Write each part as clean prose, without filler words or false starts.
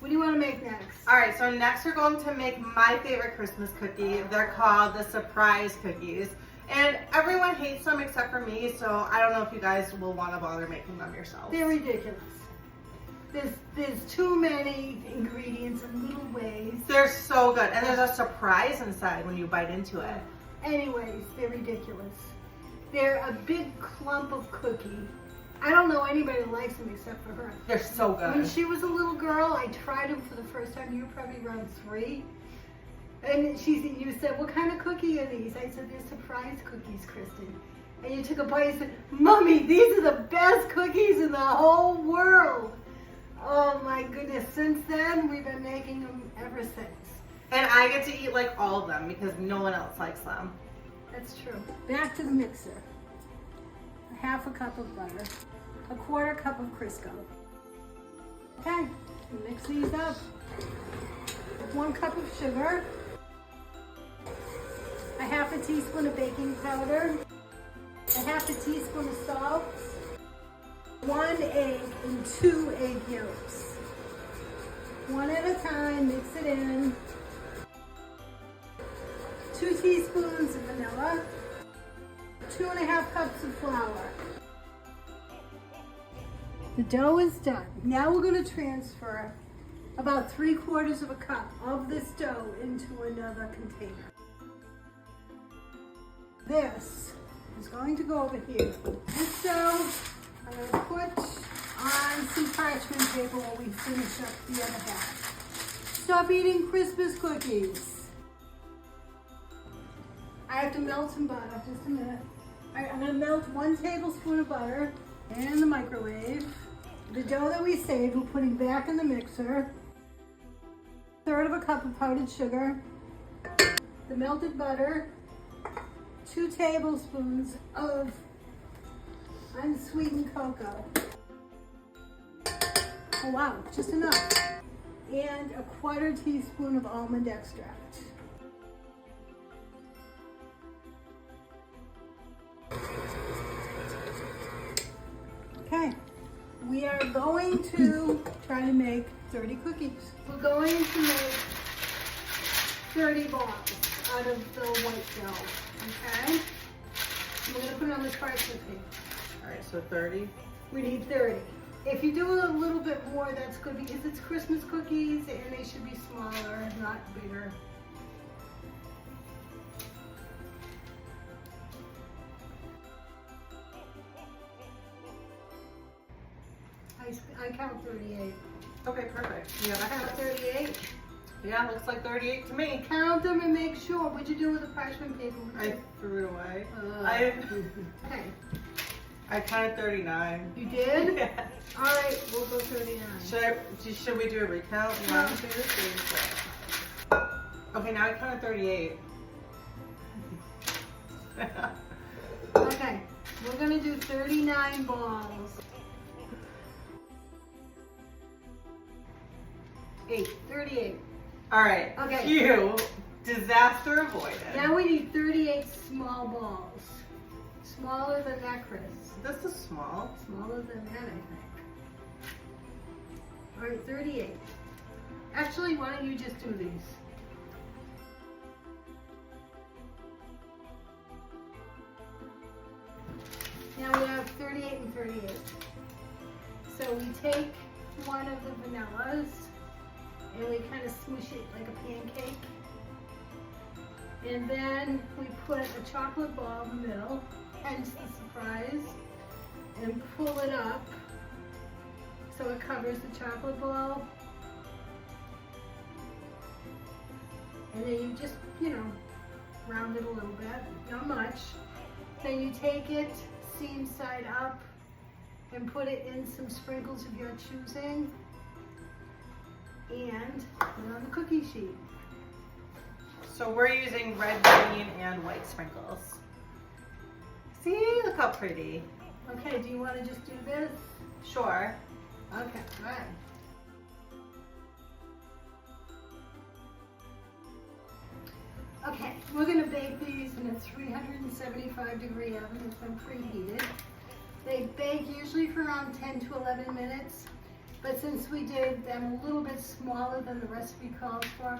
What do you want to make next? All right, so next we're going to make my favorite Christmas cookie. They're called the surprise cookies. And everyone hates them except for me, so I don't know if you guys will want to bother making them yourselves. They're ridiculous. There's too many ingredients in little ways. They're so good, and there's a surprise inside when you bite into it. Anyways, they're ridiculous. They're a big clump of cookie. I don't know anybody that likes them except for her. They're so good. When she was a little girl, I tried them for the first time. You were probably around 3. And you said, what kind of cookie are these? I said, they're surprise cookies, Kristen. And you took a bite and said, Mommy, these are the best cookies in the whole world. Oh my goodness. Since then, we've been making them ever since. And I get to eat like all of them because no one else likes them. That's true. Back to the mixer. A half a cup of butter. A quarter cup of Crisco. Okay, mix these up. 1 cup of sugar. A half a teaspoon of baking powder. A half a teaspoon of salt. 1 egg and 2 egg yolks. One at a time, mix it in. 2 teaspoons of vanilla. 2½ cups of flour. The dough is done. Now we're going to transfer about 3/4 of a cup of this dough into another container. This is going to go over here. This dough I'm going to put on some parchment paper while we finish up the other half. Stop eating Christmas cookies. I have to melt some butter. Just a minute. All right, I'm going to melt 1 tablespoon of butter in the microwave. The dough that we saved, we're putting back in the mixer. 1/3 cup of powdered sugar. The melted butter. 2 tablespoons of unsweetened cocoa. Oh wow, just enough. And a 1/4 teaspoon of almond extract. Okay, we are going to try to make 30 cookies. We're going to make 30 balls out of the white dough, okay? We're going to put it on the parchment paper. All right, so 30. We need 30. If you do a little bit more, that's good because it's Christmas cookies and they should be smaller, not bigger. I count 38. Okay, perfect. You have a Count half. 38. Yeah, looks like 38 to me. Count them and make sure. What'd you do with the parchment paper? I threw it away. Okay. I counted 39. You did? Yeah. All right, we'll go 39. Should we do a recount? No. 1, 2, 3, 4. Okay, now I counted 38. Okay, we're gonna do 39 balls. 38. All right. Okay. Phew. Disaster avoided. Now we need 38 small balls. Smaller than that, Chris. This is small. Smaller than that, I think. All right, 38. Actually, why don't you just do these? Now we have 38 and 38. So we take one of the vanillas and we kind of smoosh it like a pancake. And then we put a chocolate ball in the middle, hence the surprise, and pull it up so it covers the chocolate ball. And then you just, round it a little bit, not much. Then you take it seam side up and put it in some sprinkles of your choosing and put it on the cookie sheet. So we're using red, green, and white sprinkles. See, look how pretty. Okay, do you want to just do this? Sure. Okay, all right. Okay, we're going to bake these in a 375 degree oven that's been preheated. They bake usually for around 10 to 11 minutes. But since we did them a little bit smaller than the recipe calls for,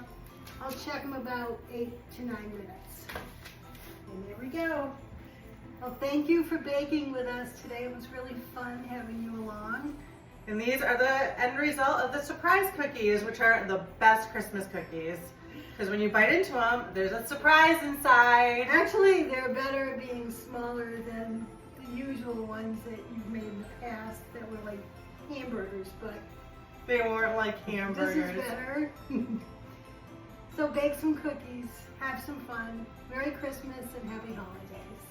I'll check them about 8 to 9 minutes. And there we go. Well, thank you for baking with us today. It was really fun having you along. And these are the end result of the surprise cookies, which are the best Christmas cookies. Because when you bite into them, there's a surprise inside. Actually, they're better at being smaller than the usual ones that you've made in the past that were like hamburgers, but They weren't like hamburgers. this is better. So bake some cookies, have some fun. Merry Christmas and happy holidays.